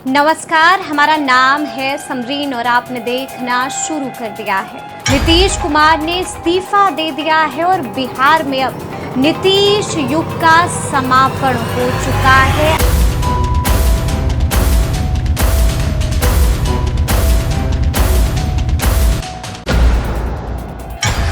नमस्कार, हमारा नाम है समरीन और आपने देखना शुरू कर दिया है। नीतीश कुमार ने इस्तीफा दे दिया है और बिहार में अब नीतीश युग का समापन हो चुका है।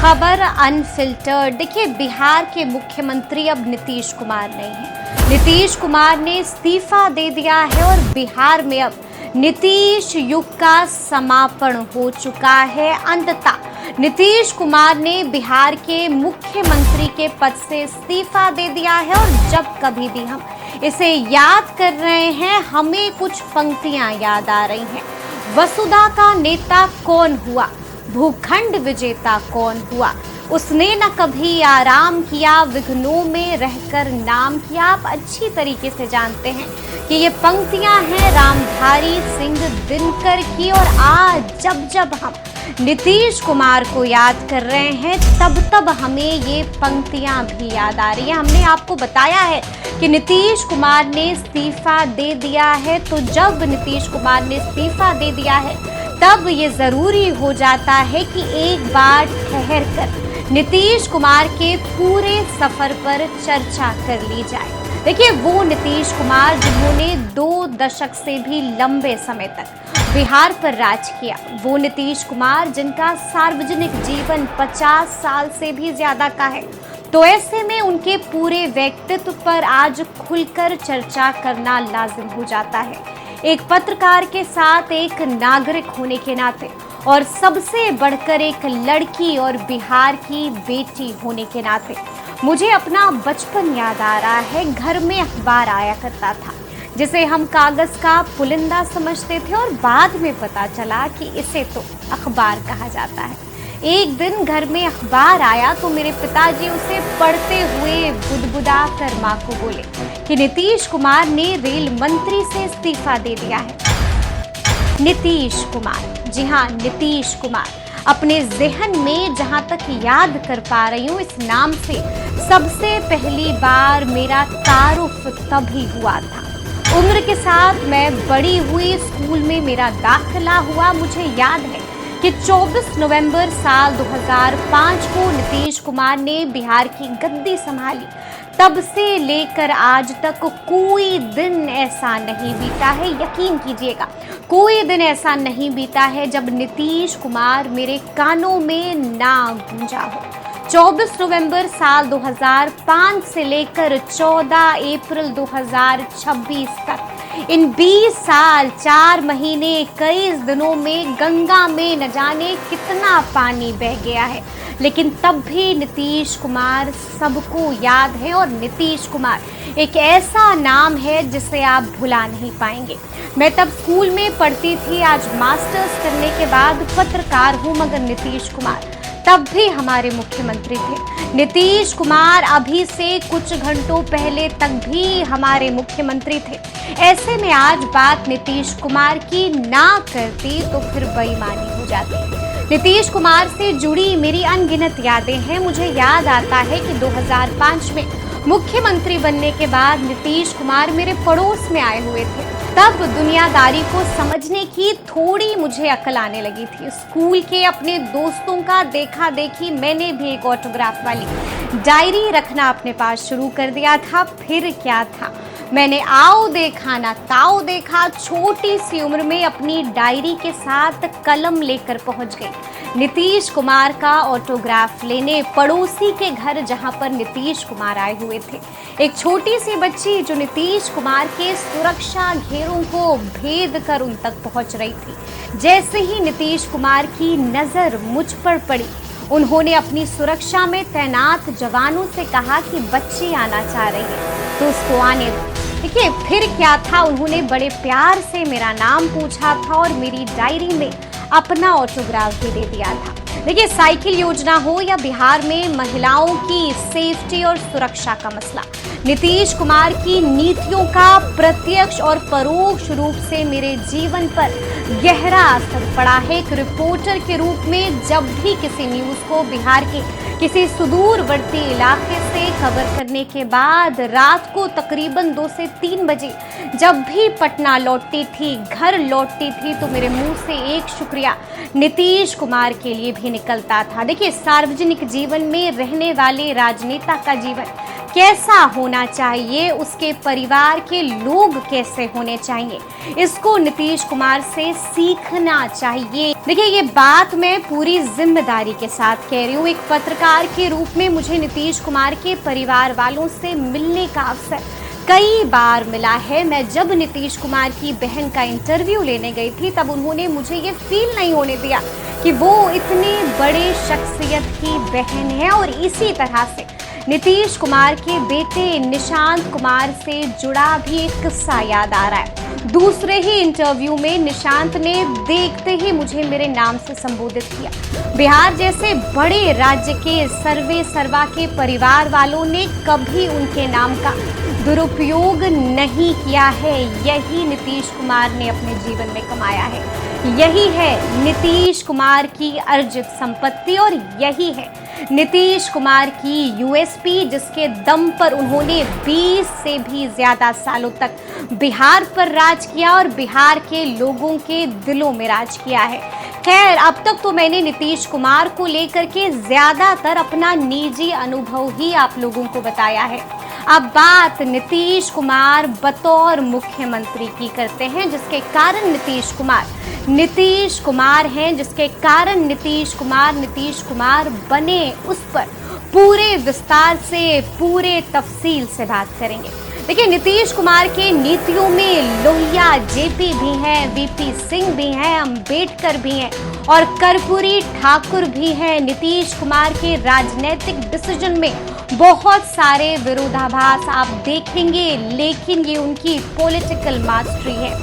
खबर अनफिल्टर्ड। देखिए, बिहार के मुख्यमंत्री अब नीतीश कुमार नहीं है। नीतीश कुमार ने इस्तीफा दे दिया है और बिहार में अब नीतीश युग का समापन हो चुका है। अंततः नीतीश कुमार ने बिहार के मुख्यमंत्री के पद से इस्तीफा दे दिया है और जब कभी भी हम इसे याद कर रहे हैं, हमें कुछ पंक्तियां याद आ रही हैं। वसुधा का नेता कौन हुआ, भूखंड विजेता कौन हुआ, उसने न कभी आराम किया, विघ्नों में रहकर नाम किया। आप अच्छी तरीके से जानते हैं कि ये पंक्तियां हैं रामधारी सिंह दिनकर की। और आज जब जब हम नीतीश कुमार को याद कर रहे हैं, तब तब हमें ये पंक्तियां भी याद आ रही हैं। हमने आपको बताया है कि नीतीश कुमार ने इस्तीफा दे दिया है, तो जब नीतीश कुमार ने इस्तीफा दे दिया है, तब ये जरूरी हो जाता है कि एक बार ठहर कर नीतीश कुमार के पूरे सफर पर चर्चा कर ली जाए। देखिए, वो नीतीश कुमार जिन्होंने 2 दशक से भी लंबे समय तक बिहार पर राज किया, वो नीतीश कुमार जिनका सार्वजनिक जीवन 50 साल से भी ज्यादा का है। तो ऐसे में उनके पूरे व्यक्तित्व पर आज खुलकर चर्चा करना लाजिम हो जाता है। एक पत्रकार के साथ, एक नागरिक होने के नाते, और सबसे बढ़कर एक लड़की और बिहार की बेटी होने के नाते मुझे अपना बचपन याद आ रहा है। घर में अखबार आया करता था जिसे हम कागज का पुलिंदा समझते थे और बाद में पता चला कि इसे तो अखबार कहा जाता है। एक दिन घर में अखबार आया तो मेरे पिताजी उसे पढ़ते हुए बुदबुदा कर मां को बोले कि नीतीश कुमार ने रेल मंत्री से इस्तीफा दे दिया है। नीतीश कुमार, जी हाँ, नीतीश कुमार। अपने ज़हन में जहां तक याद कर पा रही हूँ, इस नाम से सबसे पहली बार मेरा तारुफ तभी हुआ था। उम्र के साथ मैं बड़ी हुई, स्कूल में मेरा दाखिला हुआ। मुझे याद है कि 24 नवंबर साल 2005 को नीतीश कुमार ने बिहार की गद्दी संभाली। तब से लेकर आज तक कोई दिन ऐसा नहीं बीता है, यकीन कीजिएगा, कोई दिन ऐसा नहीं बीता है जब नीतीश कुमार मेरे कानों में ना गूंजा हो। 24 नवंबर साल 2005 से लेकर 14 अप्रैल 2026 तक, इन 20 साल 4 महीने 21 दिनों में गंगा में न जाने कितना पानी बह गया है, लेकिन तब भी नीतीश कुमार सबको याद है। और नीतीश कुमार एक ऐसा नाम है जिसे आप भुला नहीं पाएंगे। मैं तब स्कूल में पढ़ती थी, आज मास्टर्स करने के बाद पत्रकार हूँ, मगर नीतीश कुमार तब भी हमारे मुख्यमंत्री थे। नीतीश कुमार अभी से कुछ घंटों पहले तक भी हमारे मुख्यमंत्री थे। ऐसे में आज बात नीतीश कुमार की ना करती तो फिर बेईमानी हो जाती। नीतीश कुमार से जुड़ी मेरी अनगिनत यादें हैं। मुझे याद आता है कि 2005 में मुख्यमंत्री बनने के बाद नीतीश कुमार मेरे पड़ोस में आए हुए थे। तब दुनियादारी को समझने की थोड़ी मुझे अकल आने लगी थी। स्कूल के अपने दोस्तों का देखा देखी मैंने भी एक ऑटोग्राफ वाली डायरी रखना अपने पास शुरू कर दिया था। फिर क्या था, मैंने आओ देखा ना ताओ देखा, छोटी सी उम्र में अपनी डायरी के साथ कलम लेकर पहुंच गई नीतीश कुमार का ऑटोग्राफ लेने, पड़ोसी के घर जहां पर नीतीश कुमार आए हुए थे। एक छोटी सी बच्ची जो नीतीश कुमार के सुरक्षा घेरों को भेद कर उन तक पहुंच रही थी। जैसे ही नीतीश कुमार की नजर मुझ पर पड़ी, उन्होंने अपनी सुरक्षा में तैनात जवानों से कहा कि बच्ची आना चाह रही है तो उसको आने दो। देखिए, फिर क्या था, उन्होंने बड़े प्यार से मेरा नाम पूछा था और मेरी डायरी में अपना ऑटोग्राफ भी दे दिया था। देखिए, साइकिल योजना हो या बिहार में महिलाओं की सेफ्टी और सुरक्षा का मसला, नीतीश कुमार की नीतियों का प्रत्यक्ष और परोक्ष रूप से मेरे जीवन पर गहरा असर पड़ा है। एक रिपोर्टर के रूप में जब भी किसी न्यूज़ को बिहार के किसी सुदूरवर्ती इलाके से खबर करने के बाद रात को तकरीबन 2 से 3 बजे जब भी पटना लौटती थी, घर लौटती थी, तो मेरे मुंह से एक शुक्रिया नीतीश कुमार के लिए भी निकलता था। देखिए, सार्वजनिक जीवन में रहने वाले राजनेता का जीवन कैसा होना चाहिए, उसके परिवार के लोग कैसे होने चाहिए, इसको नीतीश कुमार से सीखना चाहिए। देखिए, ये बात मैं पूरी जिम्मेदारी के साथ कह रही हूँ। एक पत्रकार के रूप में मुझे नीतीश कुमार के परिवार वालों से मिलने का अवसर कई बार मिला है। मैं जब नीतीश कुमार की बहन का इंटरव्यू लेने गई थी, तब उन्होंने मुझे ये फील नहीं होने दिया कि वो इतने बड़े शख्सियत की बहन है। और इसी तरह से नीतीश कुमार के बेटे निशांत कुमार से जुड़ा भी एक किस्सा याद आ रहा है। दूसरे ही इंटरव्यू में निशांत ने देखते ही मुझे मेरे नाम से संबोधित किया। बिहार जैसे बड़े राज्य के सर्वे सर्वा के परिवार वालों ने कभी उनके नाम का दुरुपयोग नहीं किया है। यही नीतीश कुमार ने अपने जीवन में कमाया है, यही है नीतीश कुमार की अर्जित संपत्ति और यही है नीतीश कुमार की यूएसपी, जिसके दम पर उन्होंने 20 से भी ज्यादा सालों तक बिहार पर राज किया और बिहार के लोगों के दिलों में राज किया है। खैर, अब तक तो मैंने नीतीश कुमार को लेकर के ज्यादातर अपना निजी अनुभव ही आप लोगों को बताया है। अब बात नीतीश कुमार बतौर मुख्यमंत्री की करते हैं, जिसके कारण नीतीश कुमार हैं, जिसके कारण नीतीश कुमार बने, उस पर पूरे विस्तार से, पूरे तफसील से बात करेंगे। देखिए, नीतीश कुमार के नीतियों में लोहिया जेपी भी हैं, वीपी सिंह भी हैं, अंबेडकर भी हैं और कर्पूरी ठाकुर भी हैं। नीतीश कुमार के राजनीतिक डिसीजन में बहुत सारे विरोधाभास आप देखेंगे, लेकिन ये उनकी पॉलिटिकल मास्टरी है।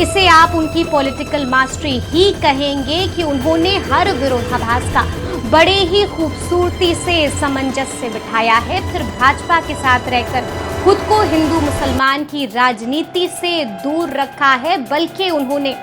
इसे आप उनकी पॉलिटिकल मास्टरी ही कहेंगे कि उन्होंने हर विरोधाभास का बड़े ही खूबसूरती से सामंजस्य बिठाया है। फिर भाजपा के साथ रहकर खुद को हिंदू मुसलमान की राजनीति से दूर रखा है, बल्कि उन्होंने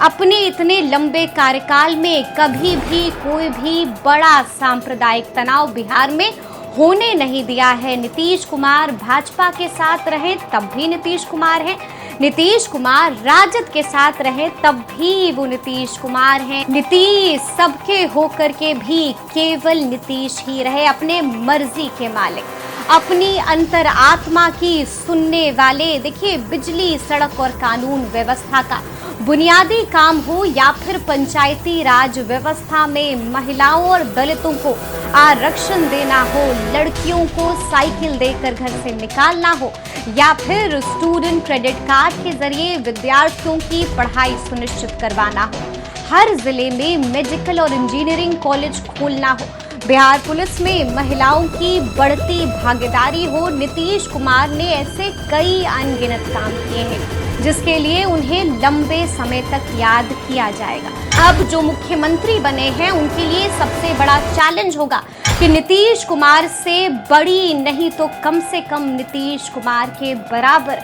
अपने इतने लंबे कार्यकाल में कभी भी कोई भी बड़ा सांप्रदायिक तनाव बिहार में होने नहीं दिया है। नीतीश कुमार भाजपा के साथ रहे तब भी नीतीश कुमार हैं, नीतीश कुमार राजद के साथ रहे तब भी वो नीतीश कुमार हैं। नीतीश सबके होकर के भी केवल नीतीश ही रहे, अपने मर्जी के मालिक, अपनी अंतर आत्मा की सुनने वाले। देखिए, बिजली, सड़क और कानून व्यवस्था का बुनियादी काम हो या फिर पंचायती राज व्यवस्था में महिलाओं और दलितों को आरक्षण देना हो, लड़कियों को साइकिल देकर घर से निकालना हो या फिर स्टूडेंट क्रेडिट कार्ड के जरिए विद्यार्थियों की पढ़ाई सुनिश्चित करवाना हो, हर जिले में मेडिकल और इंजीनियरिंग कॉलेज खोलना हो, बिहार पुलिस में महिलाओं की बढ़ती भागीदारी हो, नीतीश कुमार ने ऐसे कई अनगिनत काम किए हैं जिसके लिए उन्हें लंबे समय तक याद किया जाएगा। अब जो मुख्यमंत्री बने हैं उनके लिए सबसे बड़ा चैलेंज होगा कि नीतीश कुमार से बड़ी नहीं तो कम से कम नीतीश कुमार के बराबर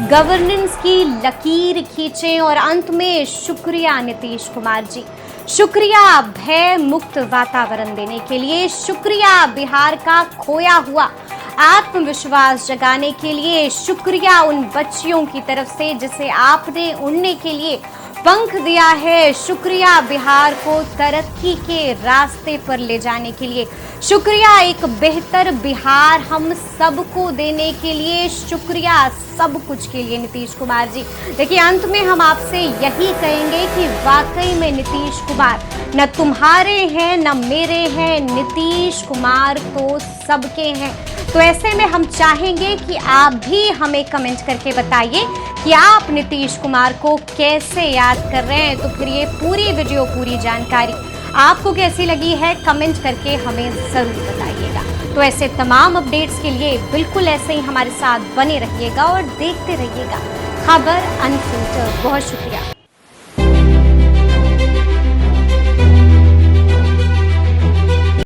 गवर्नेंस की लकीर खींचें। और अंत में शुक्रिया नीतीश कुमार जी, शुक्रिया भय मुक्त वातावरण देने के लिए, शुक्रिया बिहार का खोया हुआ आत्मविश्वास जगाने के लिए, शुक्रिया उन बच्चियों की तरफ से जिसे आपने उड़ने के लिए पंख दिया है, शुक्रिया बिहार को तरक्की के रास्ते पर ले जाने के लिए, शुक्रिया एक बेहतर बिहार हम सबको देने के लिए, शुक्रिया सब कुछ के लिए नीतीश कुमार जी। देखिए, अंत में हम आपसे यही कहेंगे कि वाकई में नीतीश कुमार न तुम्हारे हैं न मेरे हैं, नीतीश कुमार तो सबके हैं। तो ऐसे में हम चाहेंगे कि आप भी हमें कमेंट करके बताइए कि आप नीतीश कुमार को कैसे याद कर रहे हैं। तो फिर ये पूरी वीडियो, पूरी जानकारी आपको कैसी लगी है, कमेंट करके हमें ज़रूर बताइएगा। तो ऐसे तमाम अपडेट्स के लिए बिल्कुल ऐसे ही हमारे साथ बने रहिएगा और देखते रहिएगा खबर अनफिल्टर्ड। बहुत शुक्रिया।